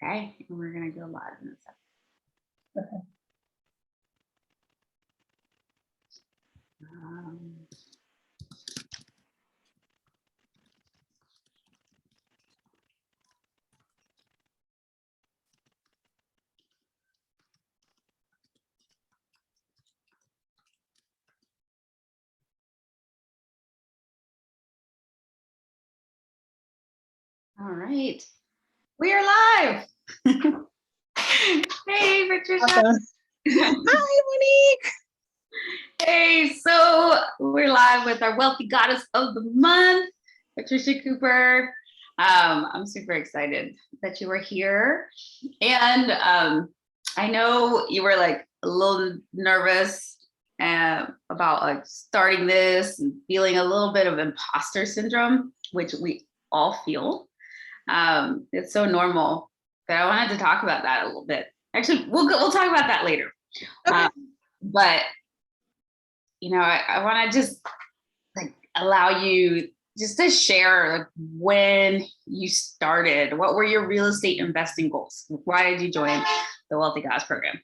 Okay, and we're gonna go live in a second. Okay. All right, we are live. Hey, Patricia. Awesome. Hi, Monique. Hey, so we're live with our Wealthy Goddess of the Month, Patricia Cooper. I'm super excited that you were here. And I know you were like a little nervous about like starting this and feeling a little bit of imposter syndrome, which we all feel. It's so normal, but I wanted to talk about that a little bit. Actually, we'll talk about that later. Okay. But you know, I want to just like allow you just to share like when you started. What were your real estate investing goals? Why did you join the Wealthy Goddess program?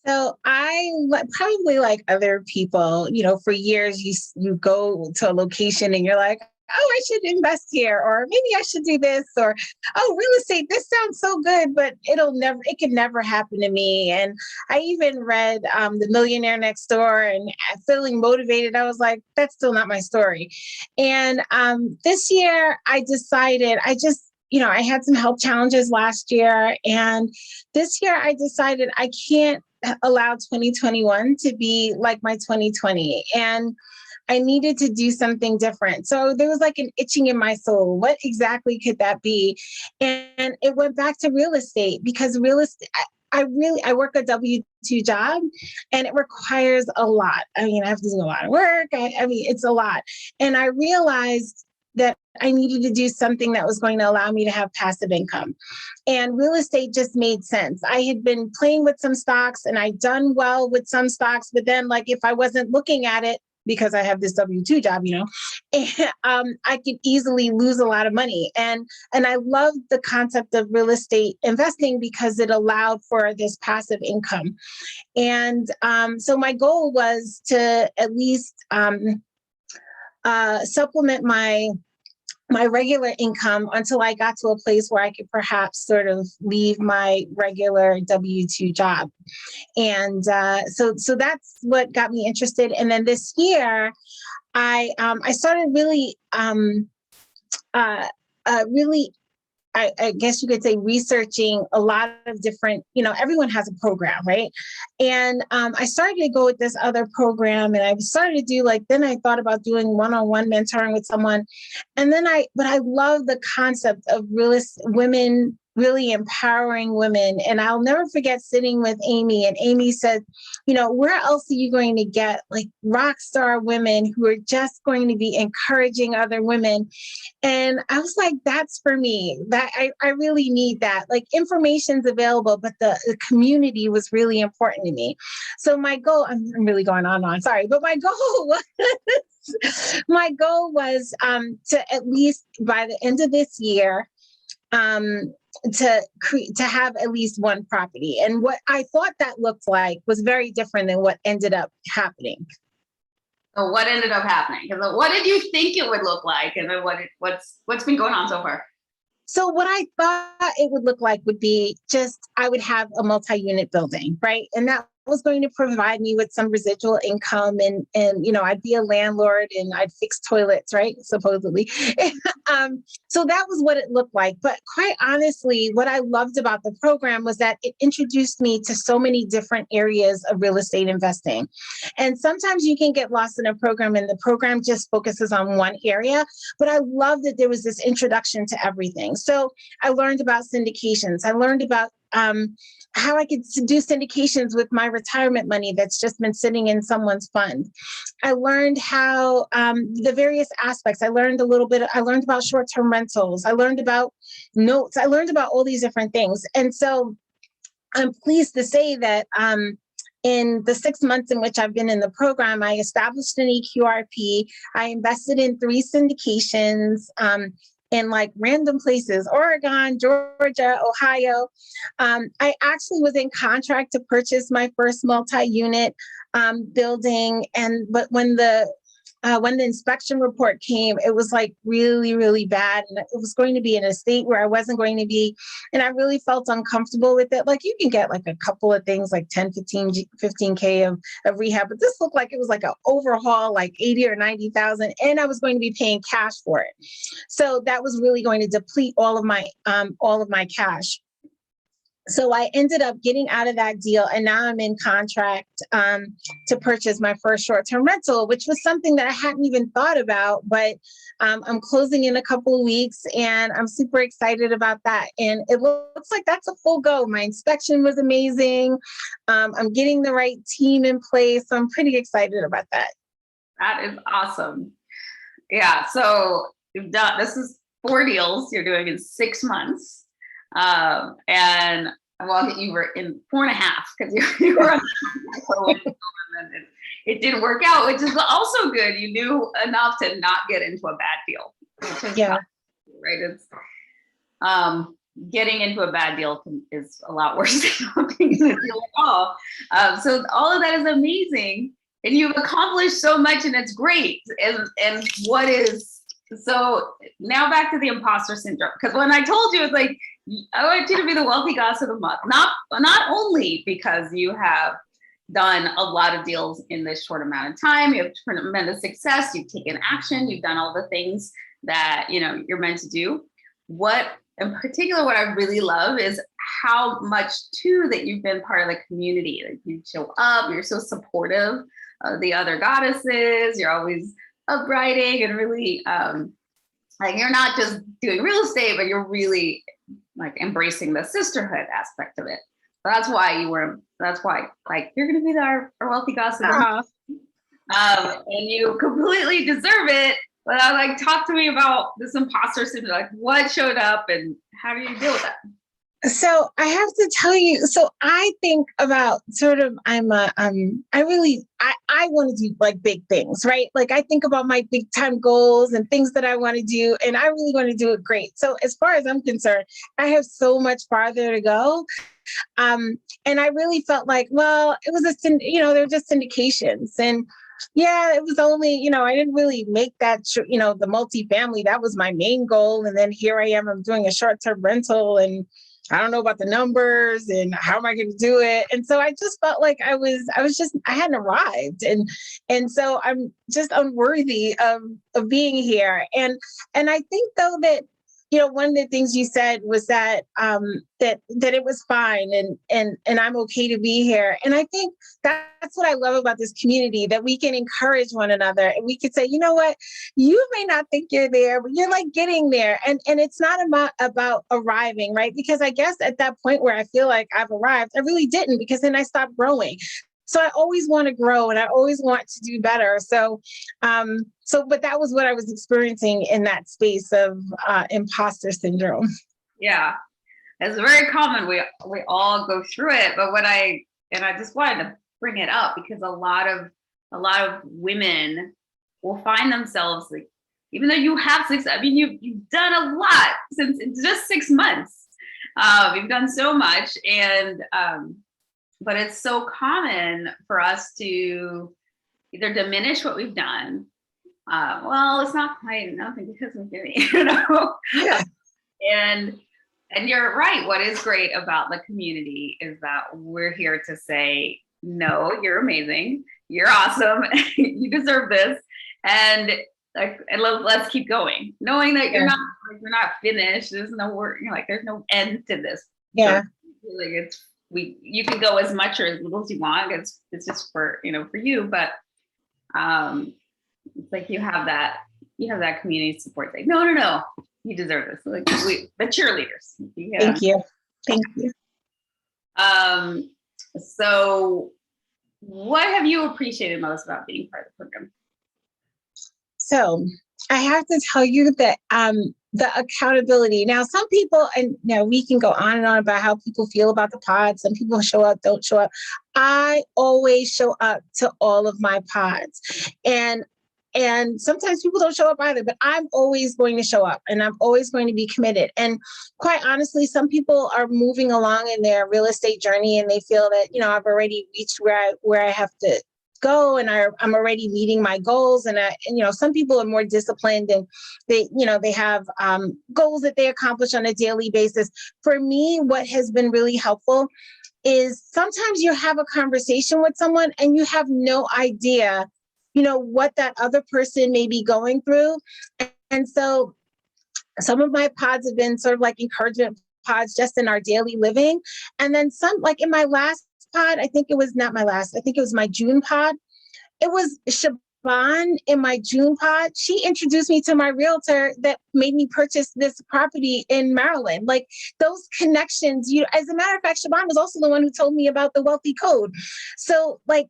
So I probably like other people, for years you go to a location and you're like, oh, I should invest here, or maybe I should do this, or oh, real estate, this sounds so good, but it could never happen to me. And I even read The Millionaire Next Door, and feeling motivated, I was like, that's still not my story. And this year I decided, I had some health challenges last year, and this year I decided I can't allow 2021 to be like my 2020. And I needed to do something different. So there was like an itching in my soul. What exactly could that be? And it went back to real estate, because real estate, I work a W-2 job, and it requires a lot. I mean, I have to do a lot of work. I mean, it's a lot. And I realized that I needed to do something that was going to allow me to have passive income. And real estate just made sense. I had been playing with some stocks and I'd done well with some stocks, but then like if I wasn't looking at it, because I have this W-2 job, and, I could easily lose a lot of money. And I loved the concept of real estate investing because it allowed for this passive income. And so my goal was to at least supplement my regular income until I got to a place where I could perhaps sort of leave my regular W-2 job. And so that's what got me interested. And then this year, I started really, I guess you could say, researching a lot of different, everyone has a program, right? And I started to go with this other program, and I started to do then I thought about doing one-on-one mentoring with someone. And then but I love the concept of women really empowering women. And I'll never forget sitting with Amy, and Amy said, where else are you going to get like rock star women who are just going to be encouraging other women? And I was like, that's for me. That I really need that. Like, information's available, but the community was really important to me. So my goal, I'm really going on, sorry, but my goal was to at least by the end of this year, to have at least one property. And what I thought that looked like was very different than what ended up happening. So what ended up happening? What did you think it would look like? And then what's been going on so far? So what I thought it would look like would be I would have a multi-unit building, right? And that was going to provide me with some residual income, and I'd be a landlord and I'd fix toilets, right? Supposedly. So that was what it looked like. But quite honestly, what I loved about the program was that it introduced me to so many different areas of real estate investing. And sometimes you can get lost in a program and the program just focuses on one area. But I loved that there was this introduction to everything. So I learned about syndications. I learned about how I could do syndications with my retirement money that's just been sitting in someone's fund. I learned how the various aspects. I learned about short-term rentals. I learned about notes. I learned about all these different things. And so I'm pleased to say that in the 6 months in which I've been in the program, I established an EQRP. I invested in 3 syndications. in like random places, Oregon, Georgia, Ohio. I actually was in contract to purchase my first multi-unit building. But when the inspection report came, it was like really, really bad. And it was going to be in a state where I wasn't going to be. And I really felt uncomfortable with it. Like you can get like a couple of things like 10, 15K of rehab, but this looked like it was like an overhaul, like 80 or 90,000. And I was going to be paying cash for it. So that was really going to deplete all of my cash. So I ended up getting out of that deal, and now I'm in contract to purchase my first short-term rental, which was something that I hadn't even thought about, but I'm closing in a couple of weeks, and I'm super excited about that. And it looks like that's a full go. My inspection was amazing. I'm getting the right team in place. So I'm pretty excited about that. That is awesome. Yeah. So you've done, this is 4 deals you're doing in 6 months. And well, you were in 4.5 because you were on and it didn't work out, which is also good. You knew enough to not get into a bad deal. Yeah. Right. It's getting into a bad deal is a lot worse than not being in a deal at all. So all of that is amazing, and you've accomplished so much, and it's great. And what is so now back to the imposter syndrome? Because when I told you, it's like, I want you to be the wealthy goddess of the month, not only because you have done a lot of deals in this short amount of time, you have tremendous success, you've taken action, you've done all the things that you're meant to do. What in particular, what I really love is how much too that you've been part of the community. Like you show up, you're so supportive of the other goddesses, you're always upwriting and really like you're not just doing real estate, but you're really like embracing the sisterhood aspect of it. That's why like you're gonna be our wealthy gossip. And you completely deserve it. But I like, talk to me about this imposter syndrome, like what showed up and how do you deal with that? So I have to tell you, so I think about I want to do like big things, right? Like I think about my big time goals and things that I want to do, and I really want to do it great. So as far as I'm concerned, I have so much farther to go. And I really felt like, well, it was they were just syndications. And yeah, it was only, I didn't really make that, the multifamily, that was my main goal. And then here I am, I'm doing a short-term rental, and I don't know about the numbers and how am I going to do it? And so I just felt like I hadn't arrived. And so I'm just unworthy of being here. And I think though that, one of the things you said was that that it was fine and I'm okay to be here. And I think that's what I love about this community, that we can encourage one another and we could say, you know what, you may not think you're there, but you're like getting there. And it's not about arriving, right? Because I guess at that point where I feel like I've arrived, I really didn't, because then I stopped growing. So I always want to grow and I always want to do better. So, but that was what I was experiencing in that space of imposter syndrome. Yeah, it's very common. We all go through it. But I just wanted to bring it up because a lot of women will find themselves like, even though you have success, I mean, you've done a lot since just 6 months. You've done so much, and but it's so common for us to either diminish what we've done. Well, it's not quite nothing because of me, Yeah. And you're right. What is great about the community is that we're here to say, no, you're amazing. You're awesome. You deserve this. And let's keep going. Knowing that you're not finished. There's no work. There's no end to this. Yeah. So, you can go as much or as little as you want. It's just for you, but it's like you have that community support. Like, no, you deserve this. Like the cheerleaders. Yeah. Thank you. So what have you appreciated most about being part of the program? So I have to tell you that the accountability. Now, some people, and we can go on and on about how people feel about the pods. Some people show up, don't show up. I always show up to all of my pods. And And sometimes people don't show up either, but I'm always going to show up and I'm always going to be committed. And quite honestly, some people are moving along in their real estate journey and they feel that, I've already reached where I have to go and I'm already meeting my goals. And some people are more disciplined and they have goals that they accomplish on a daily basis. For me, what has been really helpful is sometimes you have a conversation with someone and you have no idea, what that other person may be going through. And so some of my pods have been sort of like encouragement pods just in our daily living. And then some, like in my last pod, I think it was my June pod. It was Siobhan in my June pod. She introduced me to my realtor that made me purchase this property in Maryland. Like those connections, as a matter of fact, Siobhan was also the one who told me about the wealthy code. So like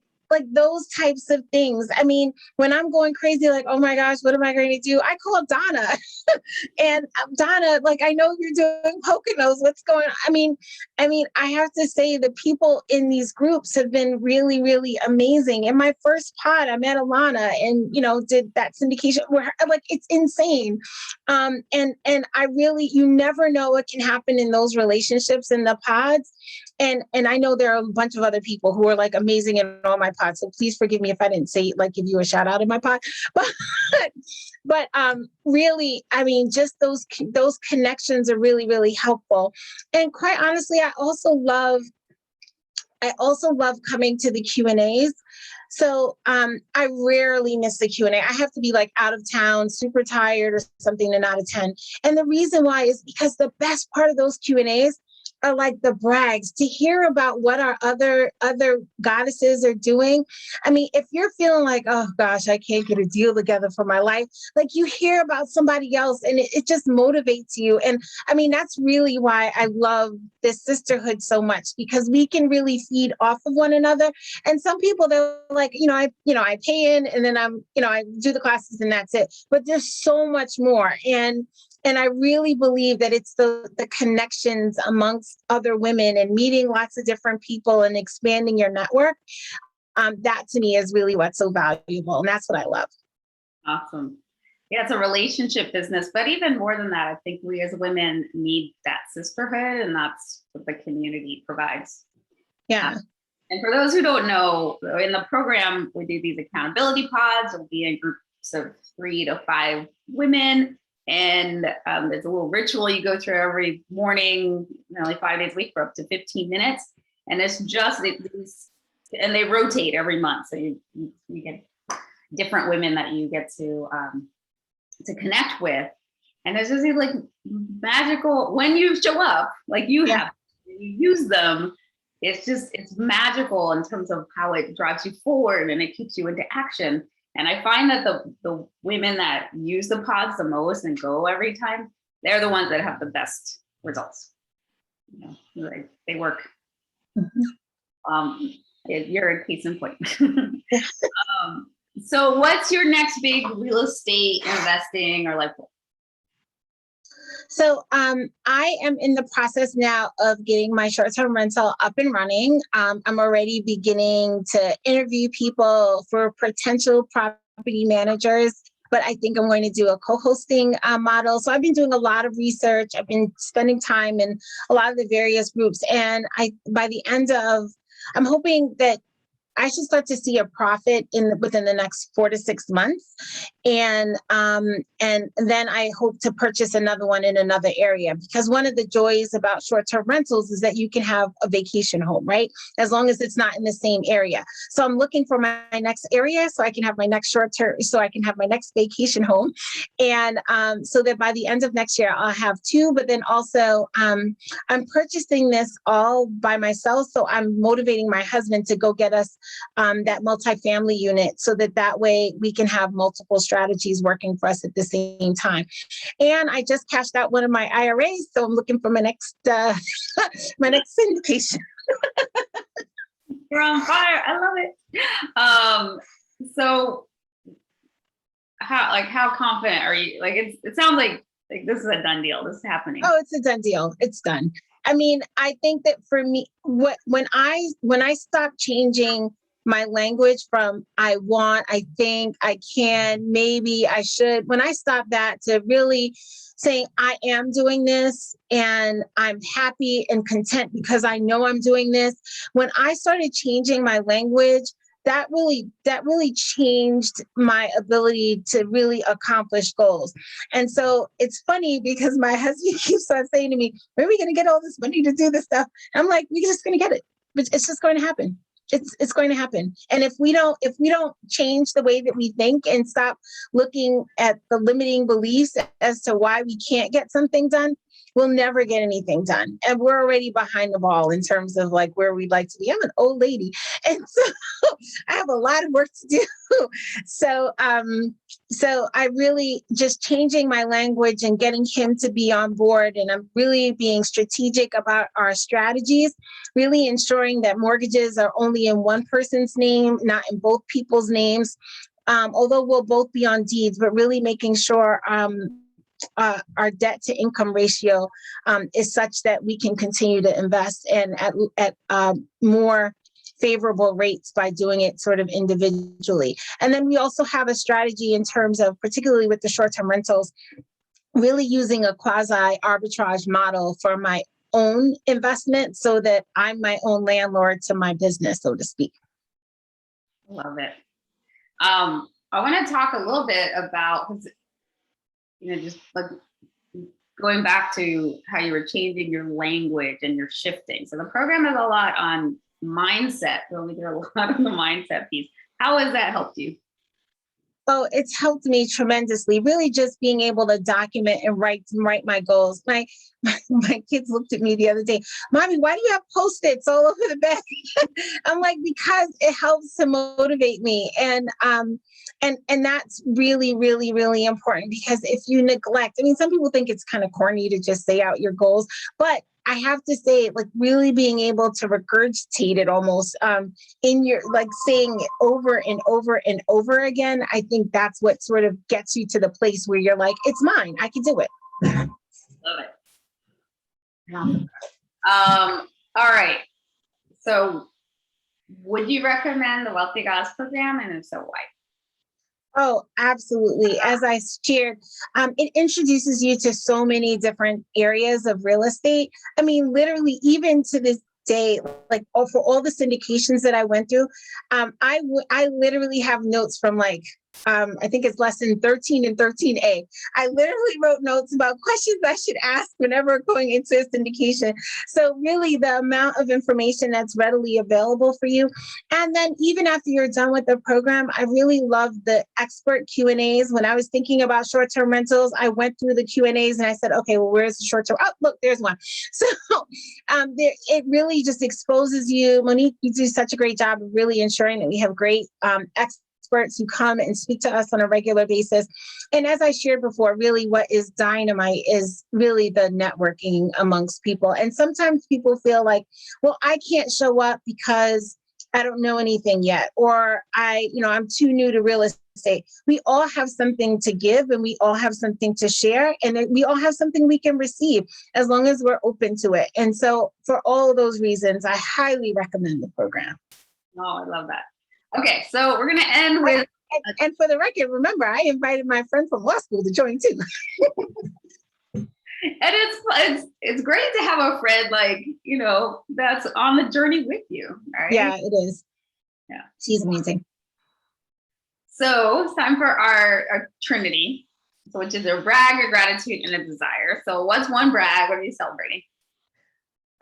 those types of things. I mean, when I'm going crazy, like, oh my gosh, what am I going to do? I call Donna and Donna, like, I know you're doing Poconos. What's going on? I have to say the people in these groups have been really, really amazing. In my first pod, I met Alana and, did that syndication where like, it's insane. And I really, you never know what can happen in those relationships in the pods. And I know there are a bunch of other people who are like amazing in all my pods. So please forgive me if I didn't say, like, give you a shout out in my pod. But really, just those connections are really, really helpful. And quite honestly, I also love coming to the Q&As. So I rarely miss the Q&A. I have to be like out of town, super tired or something to not attend. And the reason why is because the best part of those Q&As are like the brags, to hear about what our other goddesses are doing. If you're feeling like, oh gosh, I can't get a deal together for my life, like you hear about somebody else and it just motivates you. And that's really why I love this sisterhood so much, because we can really feed off of one another. And some people, they're like, I pay in and then I do the classes and that's it. But there's so much more. And I really believe that it's the connections amongst other women and meeting lots of different people and expanding your network. That to me is really what's so valuable. And that's what I love. Awesome. Yeah, it's a relationship business. But even more than that, I think we as women need that sisterhood, and that's what the community provides. Yeah. And for those who don't know, in the program, we do these accountability pods. We'll be in groups of 3 to 5 women. And there's a little ritual you go through every morning, only 5 days a week for up to 15 minutes. And it's just these, and they rotate every month. So you get different women that you get to connect with. And there's just like magical, when you show up, like you have, you use them. It's magical in terms of how it drives you forward and it keeps you into action. And I find that the women that use the pods the most and go every time, they're the ones that have the best results. They work. Mm-hmm. You're a case in point. So what's your next big real estate investing or like? So I am in the process now of getting my short-term rental up and running. I'm already beginning to interview people for potential property managers, but I think I'm going to do a co-hosting model. So I've been doing a lot of research. I've been spending time in a lot of the various groups. And by the end of, I'm hoping that I should start to see a profit within the next 4 to 6 months. And then I hope to purchase another one in another area, because one of the joys about short-term rentals is that you can have a vacation home, right? As long as it's not in the same area. So I'm looking for my next area so I can have my next next vacation home. And so that by the end of next year, I'll have 2, but then also I'm purchasing this all by myself. So I'm motivating my husband to go get us that multifamily unit so that way we can have multiple strategies working for us at the same time. And I just cashed out one of my IRAs, so I'm looking for my next syndication. You're on fire. I love it. So how confident are you? Like it sounds like this is a done deal. This is happening. Oh, it's a done deal. It's done. I think that for me, when I stopped changing my language from I want, I think, I can, maybe, I should. When I stopped that to really saying I am doing this and I'm happy and content because I know I'm doing this. When I started changing my language, that really changed my ability to really accomplish goals. And so it's funny because my husband keeps on saying to me, where are we going to get all this money to do this stuff? I'm like, we're just going to get it. It's just going to happen. It's going to happen. And if we don't change the way that we think and stop looking at the limiting beliefs as to why we can't get something done, we'll never get anything done. And we're already behind the ball in terms of like where we'd like to be. I'm an old lady. And so I have a lot of work to do. So so I really just changing my language and getting him to be on board. And I'm really being strategic about our strategies, really ensuring that mortgages are only in one person's name, not in both people's names. Although we'll both be on deeds, but really making sure our debt to income ratio is such that we can continue to invest and at more favorable rates by doing it sort of individually. And then we also have a strategy in terms of, particularly with the short-term rentals, really using a quasi arbitrage model for my own investment so that I'm my own landlord to my business, so to speak. Love it. I want to talk a little bit about, 'cause, just like going back to how you were changing your language and you're shifting. So the program is a lot on mindset. So we do a lot on the mindset piece. How has that helped you? Oh, it's helped me tremendously. Really, just being able to document and write my goals. My kids looked at me the other day, Mommy, why do you have Post-its all over the bed? I'm like, because it helps to motivate me, and that's really, really, really important. Because if you neglect, I mean, some people think it's kind of corny to just say out your goals, but I have to say, like, really being able to regurgitate it almost in your, like, saying it over and over and over again. I think that's what sort of gets you to the place where you're like, it's mine. I can do it. Love it. All right. So would you recommend the Wealthy Goddess program? And if so, why? Oh, absolutely. As I shared, it introduces you to so many different areas of real estate. I mean, literally, even to this day, like for all the syndications that I went through, I literally have notes from like, I think it's lesson 13 and 13A. I literally wrote notes about questions I should ask whenever going into a syndication. So really the amount of information that's readily available for you. And then even after you're done with the program, I really love the expert Q&As. When I was thinking about short-term rentals, I went through the Q&As and I said, okay, well, where's the short-term? Oh, look, there's one. So it really just exposes you. Monique, you do such a great job of really ensuring that we have great experts who come and speak to us on a regular basis. And as I shared before, really what is dynamite is really the networking amongst people. And sometimes people feel like, well, I can't show up because I don't know anything yet, or I'm too new to real estate. We all have something to give and we all have something to share, and we all have something we can receive as long as we're open to it. And so for all those reasons, I highly recommend the program. Oh, I love that. Okay, so we're going to end with. And for the record, remember, I invited my friend from law school to join too. And it's great to have a friend like, that's on the journey with you, right? Yeah, it is. Yeah. She's amazing. So it's time for our Trinity, which is a brag, a gratitude, and a desire. So what's one brag? What are you celebrating?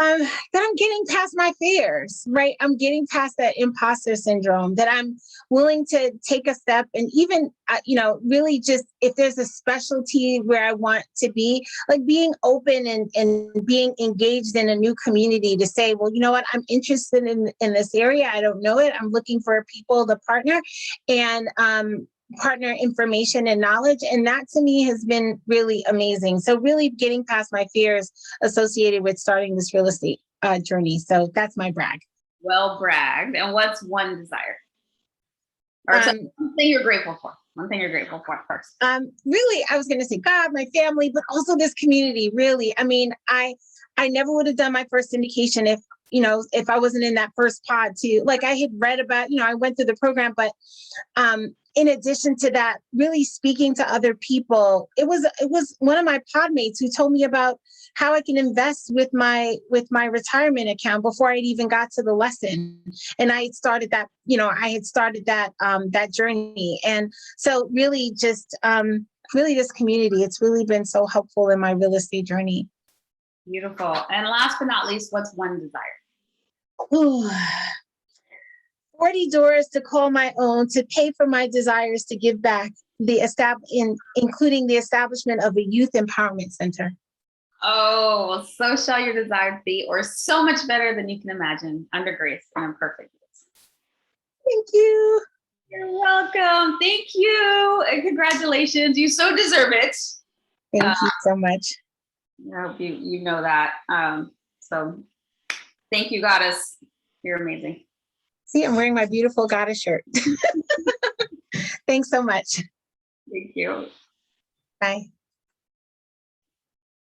That I'm getting past my fears, right? I'm getting past that imposter syndrome, that I'm willing to take a step and even, really just if there's a specialty where I want to be, like being open and being engaged in a new community to say, well, you know what, I'm interested in this area. I don't know it. I'm looking for people to partner and, partner information and knowledge. And that to me has been really amazing. So really getting past my fears associated with starting this real estate journey. So that's my brag. Well bragged. And what's one desire? Or something you're grateful for? One thing you're grateful for first. Really, I was going to say God, my family, but also this community. Really, I mean, I I never would have done my first syndication if I wasn't in that first pod too. Like I had read about, I went through the program, but in addition to that, really speaking to other people, it was one of my pod mates who told me about how I can invest with my retirement account before I'd even got to the lesson. And I had started that, that journey. And so really just this community, it's really been so helpful in my real estate journey. Beautiful. And last but not least, what's one desire? Ooh. 40 doors to call my own, to pay for my desires, to give back, including the establishment of a youth empowerment center. Oh, so shall your desires be, or so much better than you can imagine, under grace and in perfect peace. Thank you. You're welcome. Thank you. And congratulations. You so deserve it. Thank you so much. I hope you know that. So thank you, Goddess. You're amazing. See, I'm wearing my beautiful Goddess shirt. Thanks so much. Thank you. Bye.